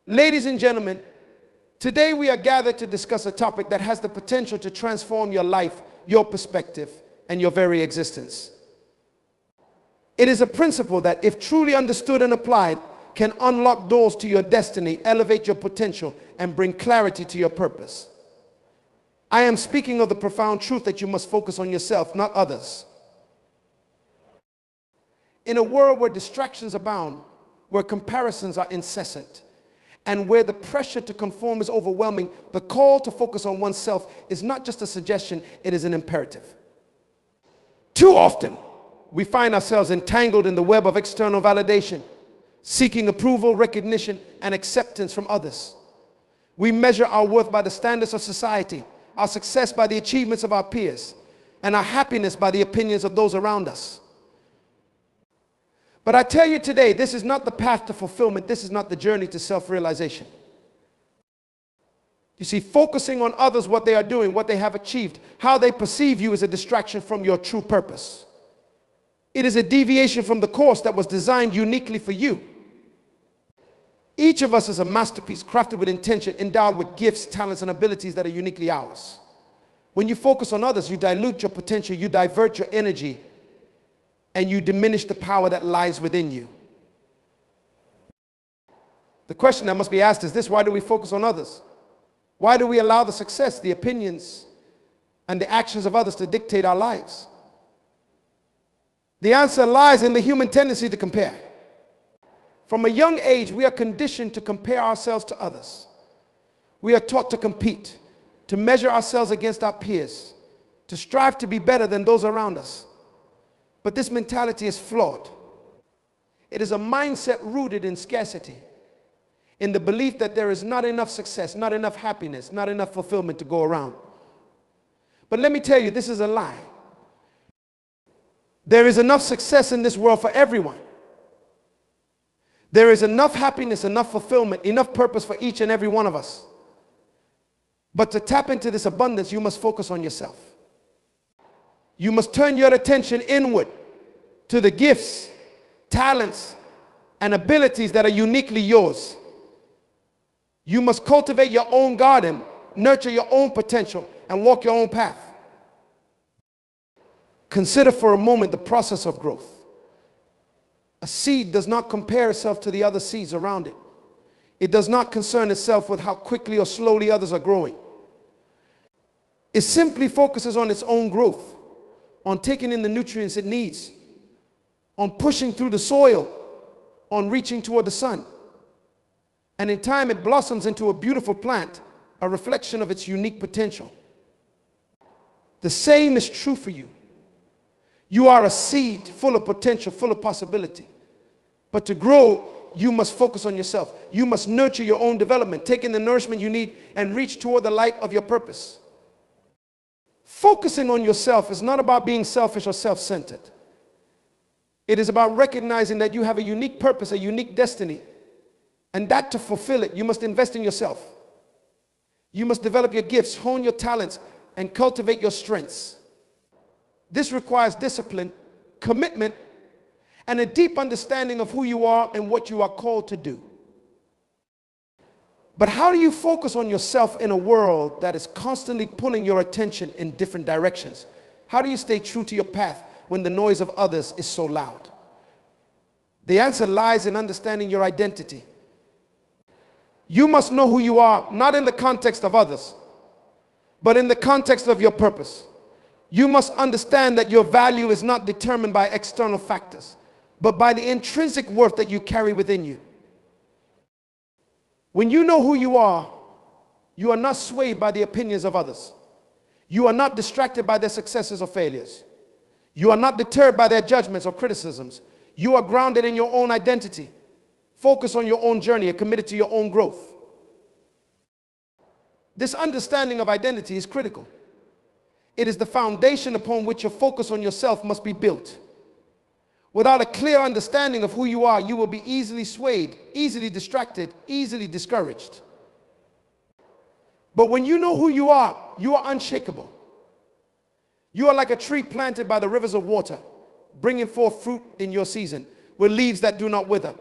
Ladies and gentlemen, today we are gathered to discuss a topic that has the potential to transform your life, your perspective, and your very existence. It is a principle that, if truly understood and applied, can unlock doors to your destiny, elevate your potential, and bring clarity to your purpose. I am speaking of the profound truth that you must focus on yourself, not others. In a world where distractions abound, where comparisons are incessant, and where the pressure to conform is overwhelming, the call to focus on oneself is not just a suggestion, it is an imperative. Too often, we find ourselves entangled in the web of external validation, seeking approval, recognition, and acceptance from others. We measure our worth by the standards of society, our success by the achievements of our peers, and our happiness by the opinions of those around us. But I tell you today, this is not the path to fulfillment. This is not the journey to self-realization. You see, focusing on others, what they are doing, what they have achieved, how they perceive you, is a distraction from your true purpose. It is a deviation from the course that was designed uniquely for you. Each of us is a masterpiece, crafted with intention, endowed with gifts, talents, and abilities that are uniquely ours. When you focus on others, you dilute your potential, you divert your energy, and you diminish the power that lies within you. The question that must be asked is this: why do we focus on others? Why do we allow the success, the opinions, and the actions of others to dictate our lives? The answer lies in the human tendency to compare. From a young age, we are conditioned to compare ourselves to others. We are taught to compete, to measure ourselves against our peers, to strive to be better than those around us. But this mentality is flawed. It is a mindset rooted in scarcity, in the belief that there is not enough success, not enough happiness, not enough fulfillment to go around. But let me tell you, this is a lie. There is enough success in this world for everyone. There is enough happiness, enough fulfillment, enough purpose for each and every one of us. But to tap into this abundance, you must focus on yourself. You must turn your attention inward to the gifts, talents, and abilities that are uniquely yours. You must cultivate your own garden, nurture your own potential, and walk your own path. Consider for a moment the process of growth. A seed does not compare itself to the other seeds around it. It does not concern itself with how quickly or slowly others are growing. It simply focuses on its own growth, on taking in the nutrients it needs, on pushing through the soil, on reaching toward the sun. And in time, it blossoms into a beautiful plant, a reflection of its unique potential. The same is true for you. You are a seed full of potential, full of possibility. But to grow, you must focus on yourself. You must nurture your own development, take in the nourishment you need, and reach toward the light of your purpose. Focusing on yourself is not about being selfish or self-centered. It is about recognizing that you have a unique purpose, a unique destiny, and that to fulfill it, you must invest in yourself. You must develop your gifts, hone your talents, and cultivate your strengths. This requires discipline, commitment, and a deep understanding of who you are and what you are called to do. But how do you focus on yourself in a world that is constantly pulling your attention in different directions? How do you stay true to your path when the noise of others is so loud? The answer lies in understanding your identity. You must know who you are, not in the context of others, but in the context of your purpose. You must understand that your value is not determined by external factors, but by the intrinsic worth that you carry within you. When you know who you are not swayed by the opinions of others. You are not distracted by their successes or failures. You are not deterred by their judgments or criticisms. You are grounded in your own identity, focused on your own journey, and committed to your own growth. This understanding of identity is critical. It is the foundation upon which your focus on yourself must be built. Without a clear understanding of who you are, you will be easily swayed, easily distracted, easily discouraged. But when you know who you are unshakable. You are like a tree planted by the rivers of water, bringing forth fruit in your season, with leaves that do not wither,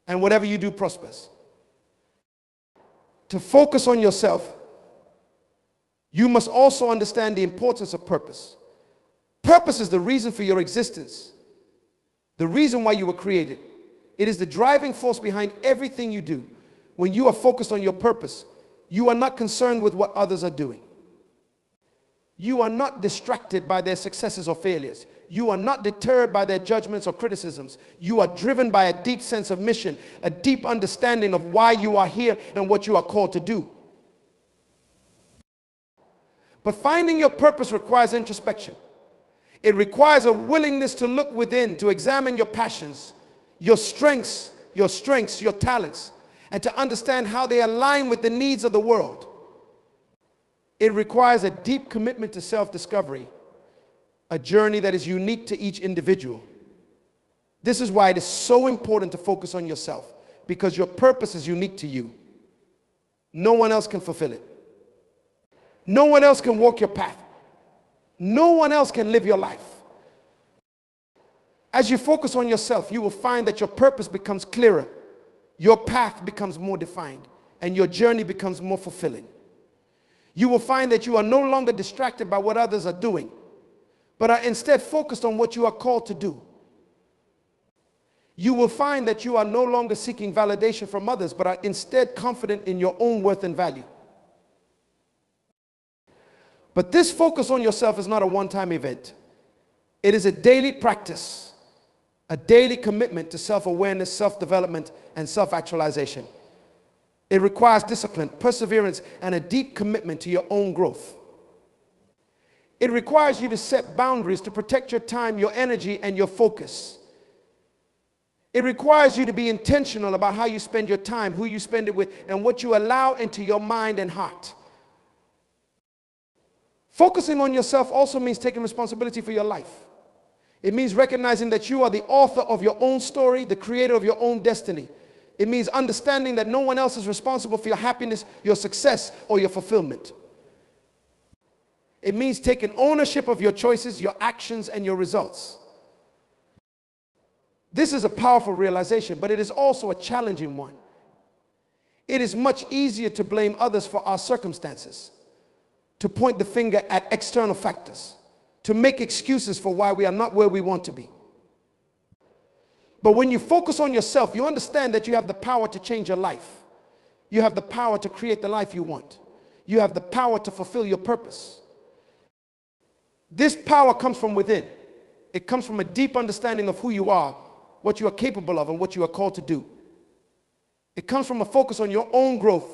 and whatever you do prospers. To focus on yourself, you must also understand the importance of purpose. Purpose is the reason for your existence, the reason why you were created. It is the driving force behind everything you do. When you are focused on your purpose, you are not concerned with what others are doing. You are not distracted by their successes or failures. You are not deterred by their judgments or criticisms. You are driven by a deep sense of mission, a deep understanding of why you are here and what you are called to do. But finding your purpose requires introspection. It requires a willingness to look within, to examine your passions, your strengths, your talents, and to understand how they align with the needs of the world. It requires a deep commitment to self-discovery, a journey that is unique to each individual. This is why it is so important to focus on yourself, because your purpose is unique to you. No one else can fulfill it. No one else can walk your path. No one else can live your life. As you focus on yourself, you will find that your purpose becomes clearer, your path becomes more defined, and your journey becomes more fulfilling. You will find that you are no longer distracted by what others are doing, but are instead focused on what you are called to do. You will find that you are no longer seeking validation from others, but are instead confident in your own worth and value. But this focus on yourself is not a one-time event. It is a daily practice, a daily commitment to self-awareness, self-development, and self-actualization. It requires discipline, perseverance, and a deep commitment to your own growth. It requires you to set boundaries to protect your time, your energy, and your focus. It requires you to be intentional about how you spend your time, who you spend it with, and what you allow into your mind and heart. Focusing on yourself also means taking responsibility for your life. It means recognizing that you are the author of your own story, the creator of your own destiny. It means understanding that no one else is responsible for your happiness, your success, or your fulfillment. It means taking ownership of your choices, your actions, and your results. This is a powerful realization, but it is also a challenging one. It is much easier to blame others for our circumstances, to point the finger at external factors, to make excuses for why we are not where we want to be. But when you focus on yourself, you understand that you have the power to change your life. You have the power to create the life you want. You have the power to fulfill your purpose. This power comes from within. It comes from a deep understanding of who you are, what you are capable of, and what you are called to do. It comes from a focus on your own growth,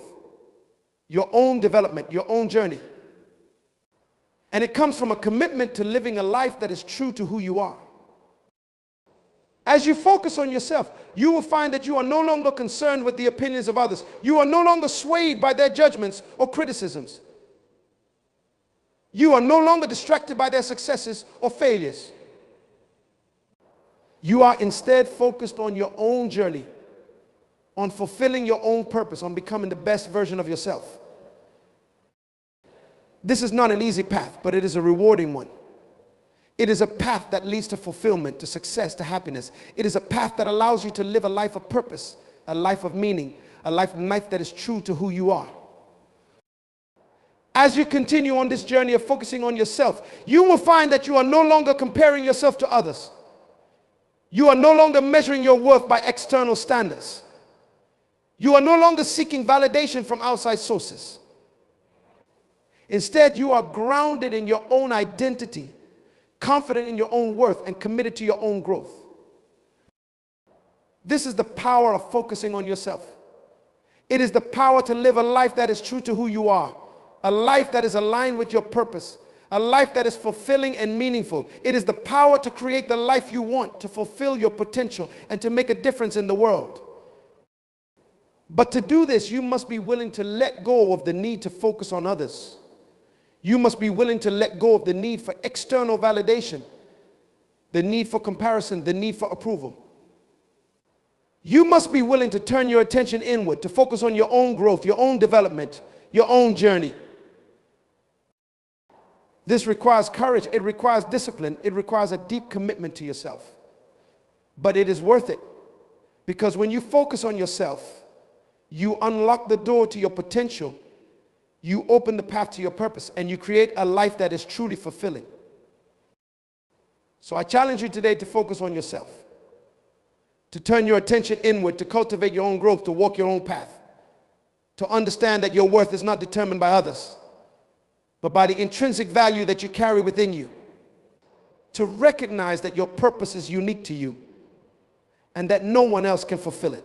your own development, your own journey. And it comes from a commitment to living a life that is true to who you are. As you focus on yourself, you will find that you are no longer concerned with the opinions of others. You are no longer swayed by their judgments or criticisms. You are no longer distracted by their successes or failures. You are instead focused on your own journey, on fulfilling your own purpose, on becoming the best version of yourself. This is not an easy path, but it is a rewarding one. It is a path that leads to fulfillment, to success, to happiness. It is a path that allows you to live a life of purpose, a life of meaning, a life that is true to who you are. As you continue on this journey of focusing on yourself, you will find that you are no longer comparing yourself to others. You are no longer measuring your worth by external standards. You are no longer seeking validation from outside sources. Instead, you are grounded in your own identity, confident in your own worth, and committed to your own growth. This is the power of focusing on yourself. It is the power to live a life that is true to who you are, a life that is aligned with your purpose, a life that is fulfilling and meaningful. It is the power to create the life you want, to fulfill your potential, and to make a difference in the world. But to do this, you must be willing to let go of the need to focus on others. You must be willing to let go of the need for external validation, the need for comparison, the need for approval. You must be willing to turn your attention inward, to focus on your own growth, your own development, your own journey. This requires courage, it requires discipline, it requires a deep commitment to yourself. But it is worth it, because when you focus on yourself, You unlock the door to your potential. You open the path to your purpose, and you create a life that is truly fulfilling. So I challenge you today to focus on yourself, to turn your attention inward, to cultivate your own growth, to walk your own path, to understand that your worth is not determined by others, but by the intrinsic value that you carry within you, to recognize that your purpose is unique to you and that no one else can fulfill it,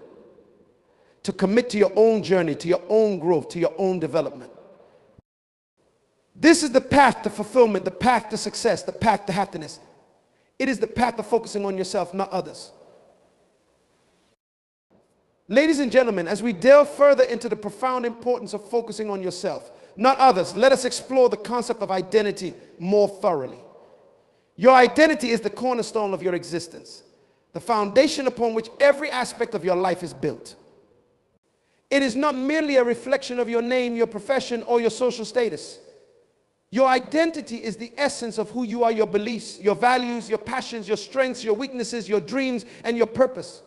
to commit to your own journey, to your own growth, to your own development. This is the path to fulfillment, the path to success, the path to happiness. It is the path of focusing on yourself, not others. Ladies and gentlemen, as we delve further into the profound importance of focusing on yourself, not others, let us explore the concept of identity more thoroughly. Your identity is the cornerstone of your existence, the foundation upon which every aspect of your life is built. It is not merely a reflection of your name, your profession, or your social status. Your identity is the essence of who you are, your beliefs, your values, your passions, your strengths, your weaknesses, your dreams, and your purpose.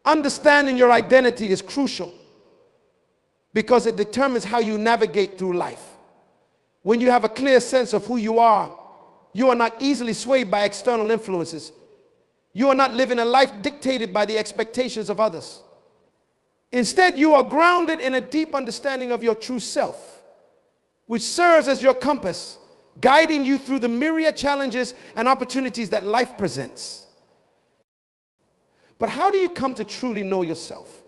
Understanding your identity is crucial because it determines how you navigate through life. When you have a clear sense of who you are not easily swayed by external influences. You are not living a life dictated by the expectations of others. Instead, you are grounded in a deep understanding of your true self, which serves as your compass, guiding you through the myriad challenges and opportunities that life presents. But how do you come to truly know yourself?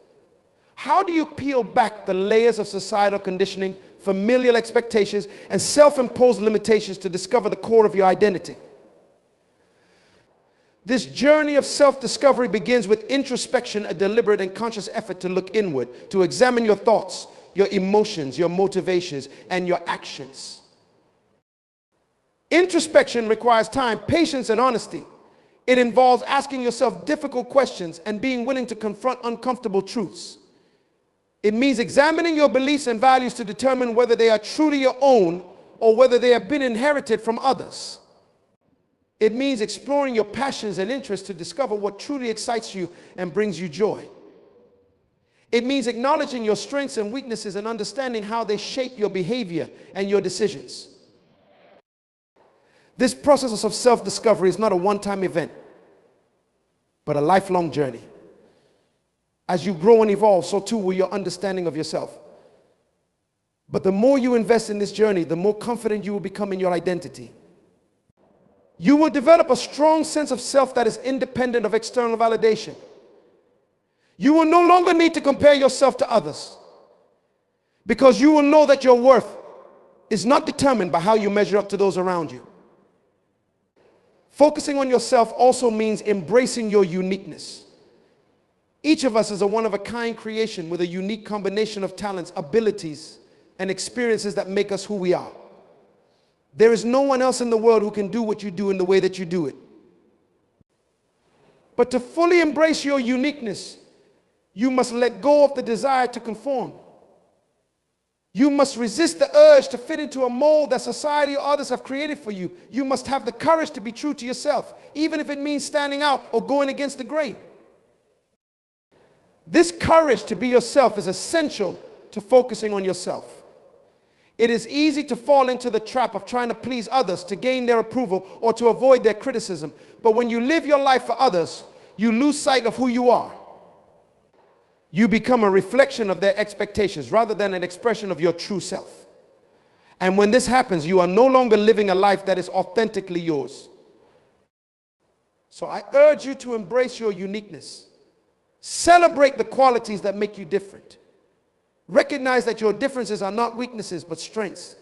How do you peel back the layers of societal conditioning, familial expectations, and self-imposed limitations to discover the core of your identity? This journey of self-discovery begins with introspection, a deliberate and conscious effort to look inward, to examine your thoughts, your emotions, your motivations, and your actions. Introspection requires time, patience, and honesty. It involves asking yourself difficult questions and being willing to confront uncomfortable truths. It means examining your beliefs and values to determine whether they are truly your own or whether they have been inherited from others. It means exploring your passions and interests to discover what truly excites you and brings you joy. It means acknowledging your strengths and weaknesses and understanding how they shape your behavior and your decisions. This process of self-discovery is not a one-time event, but a lifelong journey. As you grow and evolve, so too will your understanding of yourself. But the more you invest in this journey, the more confident you will become in your identity. You will develop a strong sense of self that is independent of external validation. You will no longer need to compare yourself to others, because you will know that your worth is not determined by how you measure up to those around you. Focusing on yourself also means embracing your uniqueness. Each of us is a one-of-a-kind creation with a unique combination of talents, abilities, and experiences that make us who we are. There is no one else in the world who can do what you do in the way that you do it. But to fully embrace your uniqueness, you must let go of the desire to conform. You must resist the urge to fit into a mold that society or others have created for you. You must have the courage to be true to yourself, even if it means standing out or going against the grain. This courage to be yourself is essential to focusing on yourself. It is easy to fall into the trap of trying to please others, to gain their approval, or to avoid their criticism. But when you live your life for others, you lose sight of who you are. You become a reflection of their expectations rather than an expression of your true self. And when this happens, you are no longer living a life that is authentically yours. So I urge you to embrace your uniqueness. Celebrate the qualities that make you different. Recognize that your differences are not weaknesses, but strengths.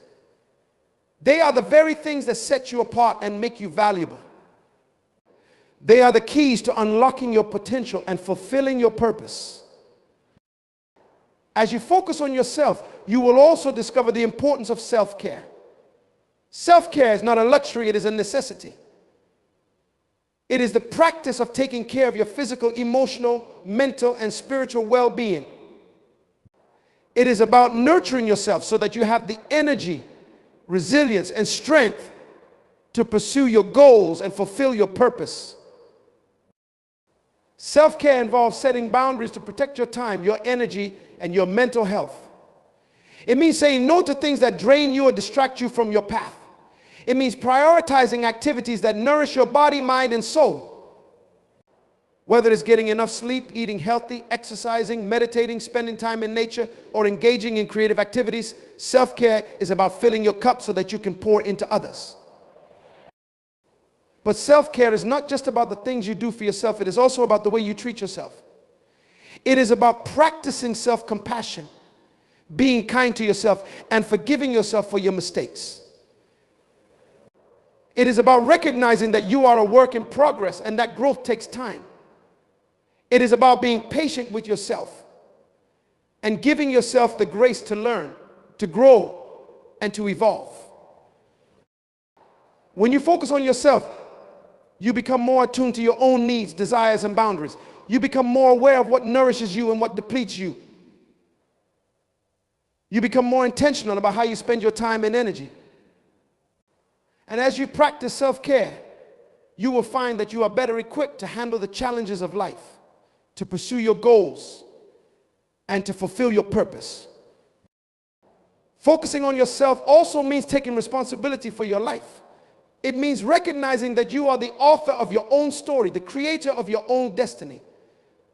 They are the very things that set you apart and make you valuable. They are the keys to unlocking your potential and fulfilling your purpose. As you focus on yourself, you will also discover the importance of self-care. Self-care is not a luxury, it is a necessity. It is the practice of taking care of your physical, emotional, mental, and spiritual well-being. It is about nurturing yourself so that you have the energy, resilience, and strength to pursue your goals and fulfill your purpose. Self-care involves setting boundaries to protect your time, your energy, and your mental health. It means saying no to things that drain you or distract you from your path. It means prioritizing activities that nourish your body, mind, and soul. Whether it's getting enough sleep, eating healthy, exercising, meditating, spending time in nature, or engaging in creative activities, self-care is about filling your cup so that you can pour into others. But self-care is not just about the things you do for yourself. It is also about the way you treat yourself. It is about practicing self-compassion, being kind to yourself, and forgiving yourself for your mistakes. It is about recognizing that you are a work in progress and that growth takes time. It is about being patient with yourself and giving yourself the grace to learn, to grow, and to evolve. When you focus on yourself, you become more attuned to your own needs, desires, and boundaries. You become more aware of what nourishes you and what depletes you. You become more intentional about how you spend your time and energy. And as you practice self-care, you will find that you are better equipped to handle the challenges of life, to pursue your goals, and to fulfill your purpose. Focusing on yourself also means taking responsibility for your life. It means recognizing that you are the author of your own story, the creator of your own destiny.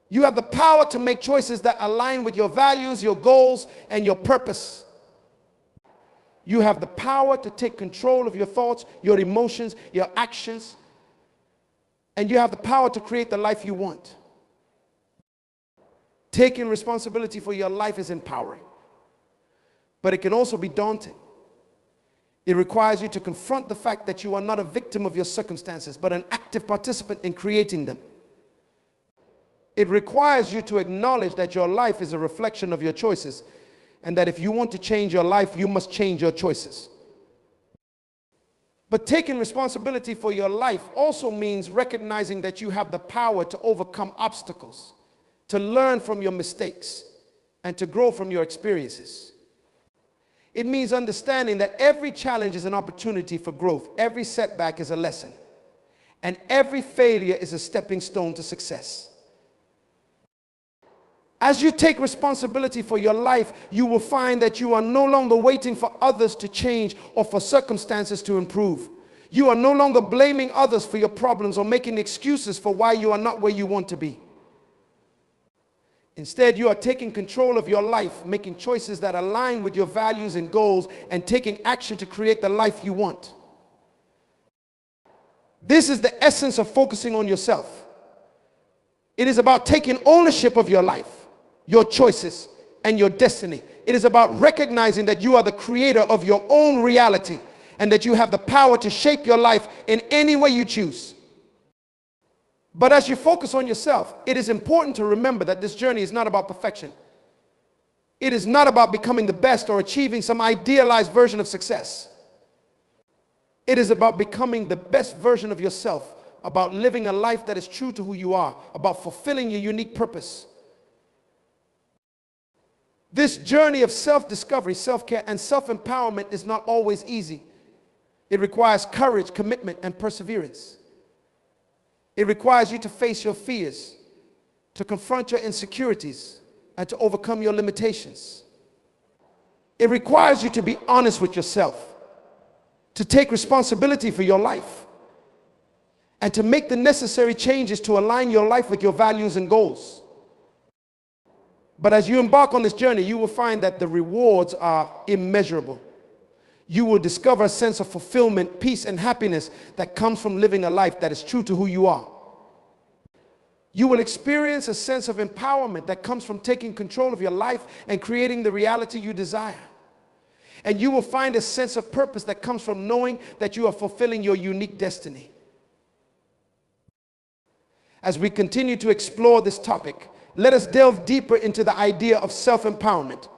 You have the power to make choices that align with your values, your goals, and your purpose. You have the power to take control of your thoughts, your emotions, your actions, and you have the power to create the life you want. Taking responsibility for your life is empowering, but it can also be daunting. It requires you to confront the fact that you are not a victim of your circumstances, but an active participant in creating them. It requires you to acknowledge that your life is a reflection of your choices, and that if you want to change your life, you must change your choices. But taking responsibility for your life also means recognizing that you have the power to overcome obstacles, to learn from your mistakes, and to grow from your experiences. It means understanding that every challenge is an opportunity for growth, every setback is a lesson, and every failure is a stepping stone to success. As you take responsibility for your life, you will find that you are no longer waiting for others to change or for circumstances to improve. You are no longer blaming others for your problems or making excuses for why you are not where you want to be. Instead, you are taking control of your life, making choices that align with your values and goals, and taking action to create the life you want. This is the essence of focusing on yourself. It is about taking ownership of your life, your choices, and your destiny. It is about recognizing that you are the creator of your own reality and that you have the power to shape your life in any way you choose. But as you focus on yourself, it is important to remember that this journey is not about perfection. It is not about becoming the best or achieving some idealized version of success. It is about becoming the best version of yourself, about living a life that is true to who you are, about fulfilling your unique purpose. This journey of self-discovery, self-care, and self-empowerment is not always easy. It requires courage, commitment, and perseverance. It requires you to face your fears, to confront your insecurities, and to overcome your limitations. It requires you to be honest with yourself, to take responsibility for your life, and to make the necessary changes to align your life with your values and goals. But as you embark on this journey, you will find that the rewards are immeasurable. You will discover a sense of fulfillment, peace, and happiness that comes from living a life that is true to who you are. You will experience a sense of empowerment that comes from taking control of your life and creating the reality you desire. And you will find a sense of purpose that comes from knowing that you are fulfilling your unique destiny. As we continue to explore this topic, let us delve deeper into the idea of self-empowerment.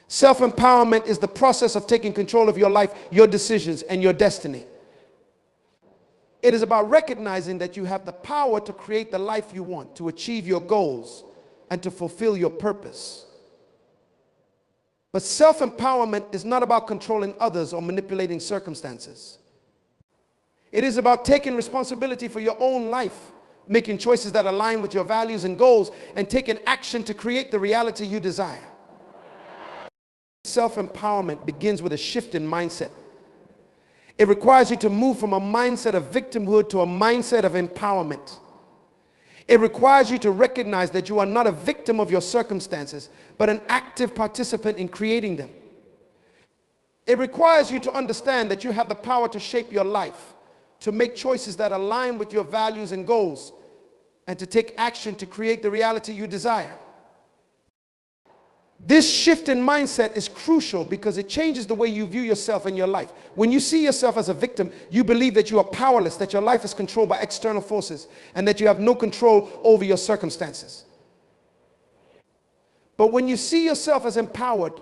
Self-empowerment is the process of taking control of your life, your decisions, and your destiny. It is about recognizing that you have the power to create the life you want, to achieve your goals, and to fulfill your purpose. But self-empowerment is not about controlling others or manipulating circumstances. It is about taking responsibility for your own life, making choices that align with your values and goals, and taking action to create the reality you desire. Self-empowerment begins with a shift in mindset. It requires you to move from a mindset of victimhood to a mindset of empowerment. It requires you to recognize that you are not a victim of your circumstances, but an active participant in creating them. It requires you to understand that you have the power to shape your life, to make choices that align with your values and goals, and to take action to create the reality you desire. This shift in mindset is crucial because it changes the way you view yourself and your life. When you see yourself as a victim, you believe that you are powerless, that your life is controlled by external forces, and that you have no control over your circumstances. But when you see yourself as empowered,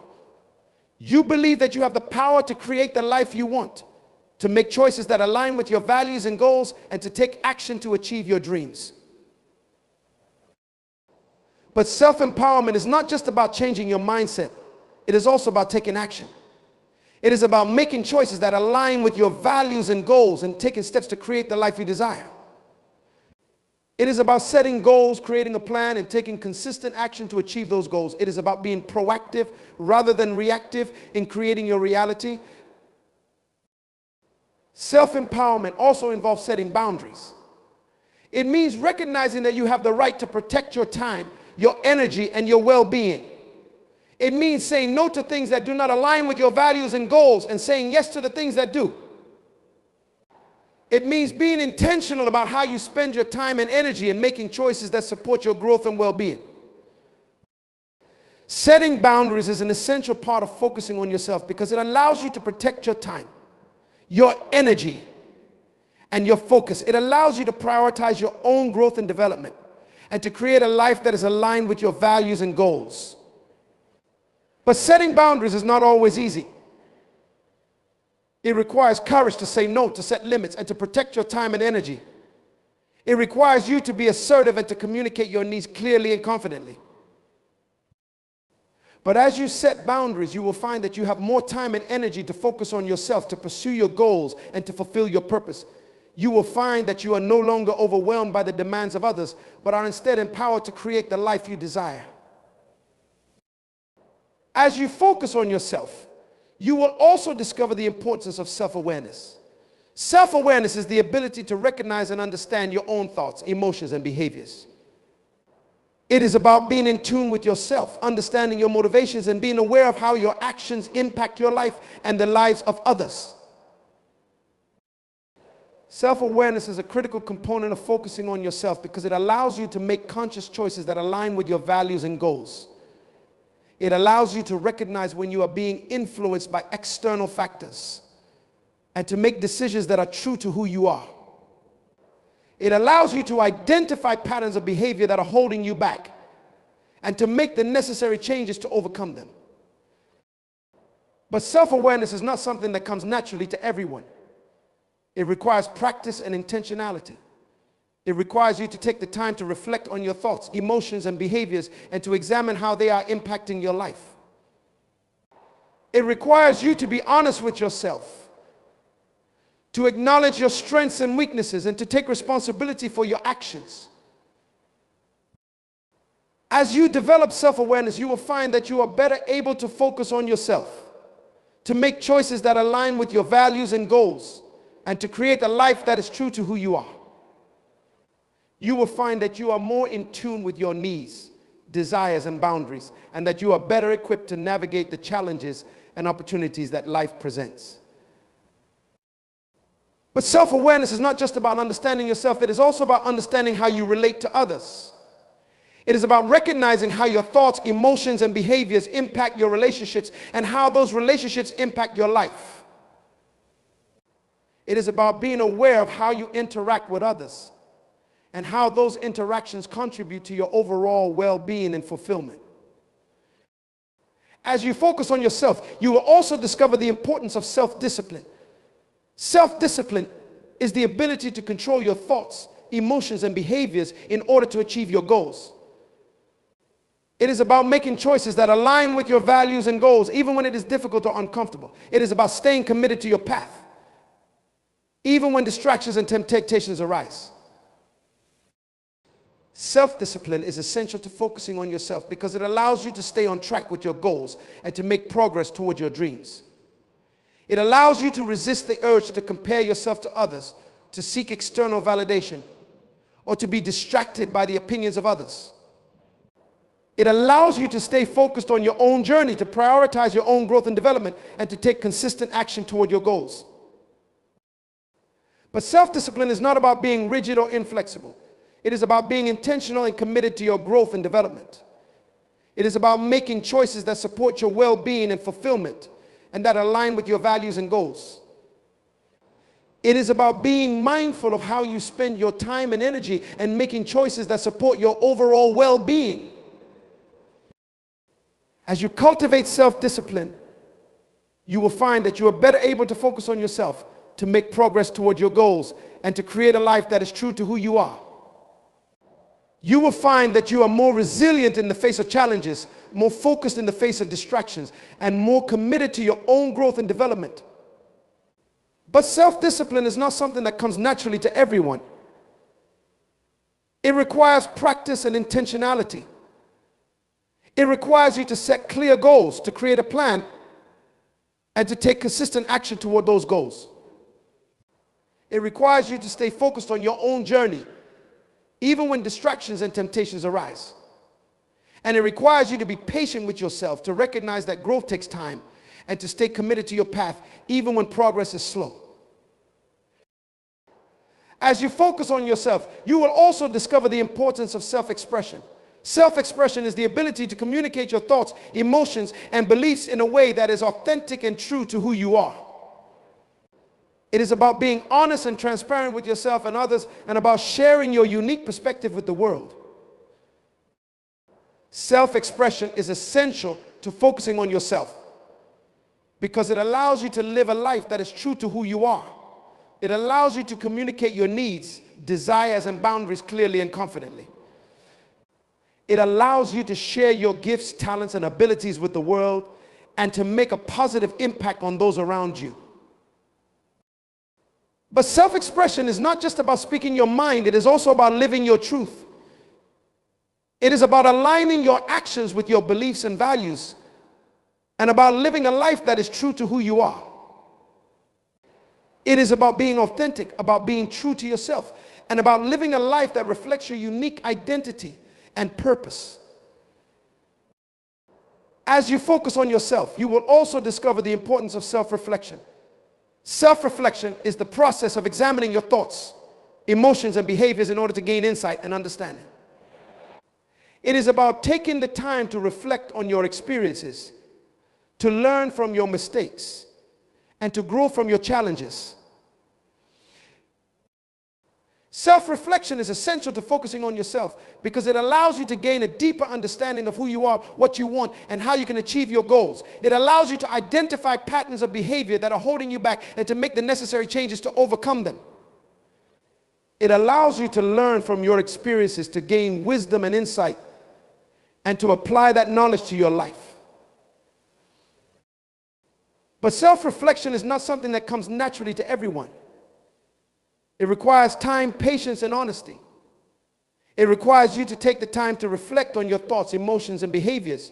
you believe that you have the power to create the life you want, to make choices that align with your values and goals, and to take action to achieve your dreams. But self-empowerment is not just about changing your mindset. It is also about taking action. It is about making choices that align with your values and goals and taking steps to create the life you desire. It is about setting goals, creating a plan, and taking consistent action to achieve those goals. It is about being proactive rather than reactive in creating your reality. Self-empowerment also involves setting boundaries. It means recognizing that you have the right to protect your time, your energy, and your well-being. It means saying no to things that do not align with your values and goals and saying yes to the things that do. It means being intentional about how you spend your time and energy and making choices that support your growth and well-being. Setting boundaries is an essential part of focusing on yourself because it allows you to protect your time, your energy, and your focus. It allows you to prioritize your own growth and development and to create a life that is aligned with your values and goals. But setting boundaries is not always easy. It requires courage to say no, to set limits, and to protect your time and energy. It requires you to be assertive and to communicate your needs clearly and confidently. But as you set boundaries, you will find that you have more time and energy to focus on yourself, to pursue your goals, and to fulfill your purpose. You will find that you are no longer overwhelmed by the demands of others, but are instead empowered to create the life you desire. As you focus on yourself, you will also discover the importance of self-awareness. Self-awareness is the ability to recognize and understand your own thoughts, emotions, and behaviors. It is about being in tune with yourself, understanding your motivations, and being aware of how your actions impact your life and the lives of others. Self-awareness is a critical component of focusing on yourself because it allows you to make conscious choices that align with your values and goals. It allows you to recognize when you are being influenced by external factors and to make decisions that are true to who you are. It allows you to identify patterns of behavior that are holding you back and to make the necessary changes to overcome them. But self-awareness is not something that comes naturally to everyone. It requires practice and intentionality. It requires you to take the time to reflect on your thoughts, emotions, and behaviors and to examine how they are impacting your life. It requires you to be honest with yourself, to acknowledge your strengths and weaknesses, and to take responsibility for your actions. As you develop self-awareness, you will find that you are better able to focus on yourself, to make choices that align with your values and goals, and to create a life that is true to who you are. You will find that you are more in tune with your needs, desires, and boundaries, and that you are better equipped to navigate the challenges and opportunities that life presents. But self-awareness is not just about understanding yourself, it is also about understanding how you relate to others. It is about recognizing how your thoughts, emotions, and behaviors impact your relationships and how those relationships impact your life. It is about being aware of how you interact with others and how those interactions contribute to your overall well-being and fulfillment. As you focus on yourself, you will also discover the importance of self-discipline. Self-discipline is the ability to control your thoughts, emotions, and behaviors in order to achieve your goals. It is about making choices that align with your values and goals, even when it is difficult or uncomfortable. It is about staying committed to your path, even when distractions and temptations arise. Self-discipline is essential to focusing on yourself because it allows you to stay on track with your goals and to make progress toward your dreams. It allows you to resist the urge to compare yourself to others, to seek external validation, or to be distracted by the opinions of others. It allows you to stay focused on your own journey, to prioritize your own growth and development, and to take consistent action toward your goals. But self-discipline is not about being rigid or inflexible. It is about being intentional and committed to your growth and development. It is about making choices that support your well-being and fulfillment and that align with your values and goals. It is about being mindful of how you spend your time and energy and making choices that support your overall well-being. As you cultivate self-discipline, you will find that you are better able to focus on yourself, to make progress toward your goals, and to create a life that is true to who you are. You will find that you are more resilient in the face of challenges, more focused in the face of distractions, and more committed to your own growth and development. But self-discipline is not something that comes naturally to everyone. It requires practice and intentionality. It requires you to set clear goals, to create a plan, and to take consistent action toward those goals. It requires you to stay focused on your own journey, even when distractions and temptations arise. And it requires you to be patient with yourself, to recognize that growth takes time, and to stay committed to your path, even when progress is slow. As you focus on yourself, you will also discover the importance of self-expression. Self-expression is the ability to communicate your thoughts, emotions, and beliefs in a way that is authentic and true to who you are. It is about being honest and transparent with yourself and others, and about sharing your unique perspective with the world. Self-expression is essential to focusing on yourself because it allows you to live a life that is true to who you are. It allows you to communicate your needs, desires, and boundaries clearly and confidently. It allows you to share your gifts, talents, and abilities with the world and to make a positive impact on those around you. But self-expression is not just about speaking your mind, it is also about living your truth. It is about aligning your actions with your beliefs and values and about living a life that is true to who you are. It is about being authentic, about being true to yourself, and about living a life that reflects your unique identity and purpose. As you focus on yourself, you will also discover the importance of self-reflection. Self-reflection is the process of examining your thoughts, emotions, and behaviors in order to gain insight and understanding. It is about taking the time to reflect on your experiences, to learn from your mistakes, and to grow from your challenges. Self-reflection is essential to focusing on yourself because it allows you to gain a deeper understanding of who you are, what you want, and how you can achieve your goals. It allows you to identify patterns of behavior that are holding you back and to make the necessary changes to overcome them. It allows you to learn from your experiences, to gain wisdom and insight, and to apply that knowledge to your life. But self-reflection is not something that comes naturally to everyone. It requires time, patience, and honesty. It requires you to take the time to reflect on your thoughts, emotions, and behaviors,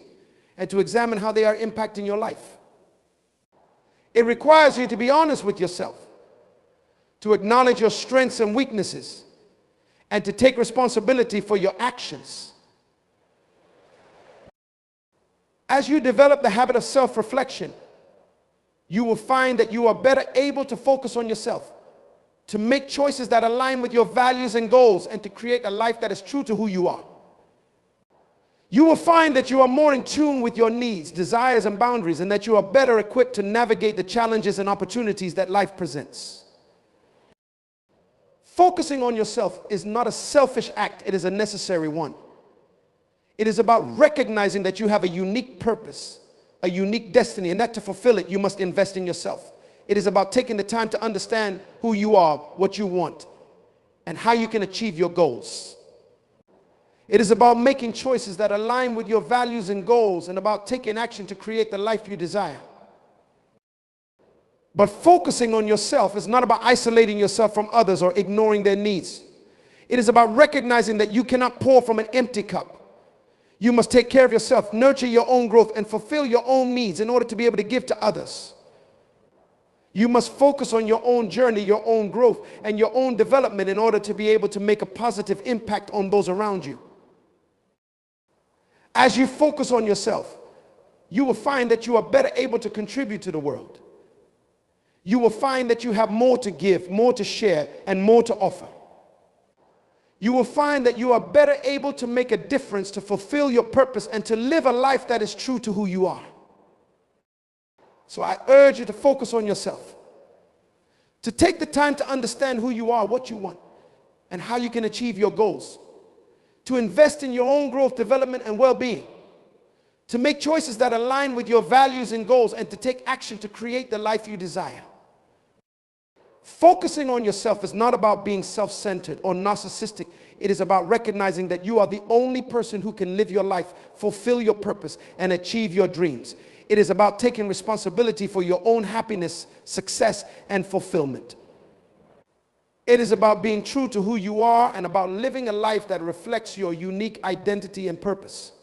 and to examine how they are impacting your life. It requires you to be honest with yourself, to acknowledge your strengths and weaknesses, and to take responsibility for your actions. As you develop the habit of self-reflection, you will find that you are better able to focus on yourself, to make choices that align with your values and goals, and to create a life that is true to who you are. You will find that you are more in tune with your needs, desires, and boundaries, and that you are better equipped to navigate the challenges and opportunities that life presents. Focusing on yourself is not a selfish act, it is a necessary one. It is about recognizing that you have a unique purpose, a unique destiny, and that to fulfill it, you must invest in yourself. It is about taking the time to understand who you are, what you want, and how you can achieve your goals. It is about making choices that align with your values and goals, and about taking action to create the life you desire. But focusing on yourself is not about isolating yourself from others or ignoring their needs. It is about recognizing that you cannot pour from an empty cup. You must take care of yourself, nurture your own growth, and fulfill your own needs in order to be able to give to others. You must focus on your own journey, your own growth, and your own development in order to be able to make a positive impact on those around you. As you focus on yourself, you will find that you are better able to contribute to the world. You will find that you have more to give, more to share, and more to offer. You will find that you are better able to make a difference, to fulfill your purpose, and to live a life that is true to who you are. So I urge you to focus on yourself, to take the time to understand who you are, what you want, and how you can achieve your goals, to invest in your own growth, development, and well-being, to make choices that align with your values and goals, and to take action to create the life you desire. Focusing on yourself is not about being self-centered or narcissistic. It is about recognizing that you are the only person who can live your life, fulfill your purpose, and achieve your dreams. It is about taking responsibility for your own happiness, success, and fulfillment. It is about being true to who you are and about living a life that reflects your unique identity and purpose.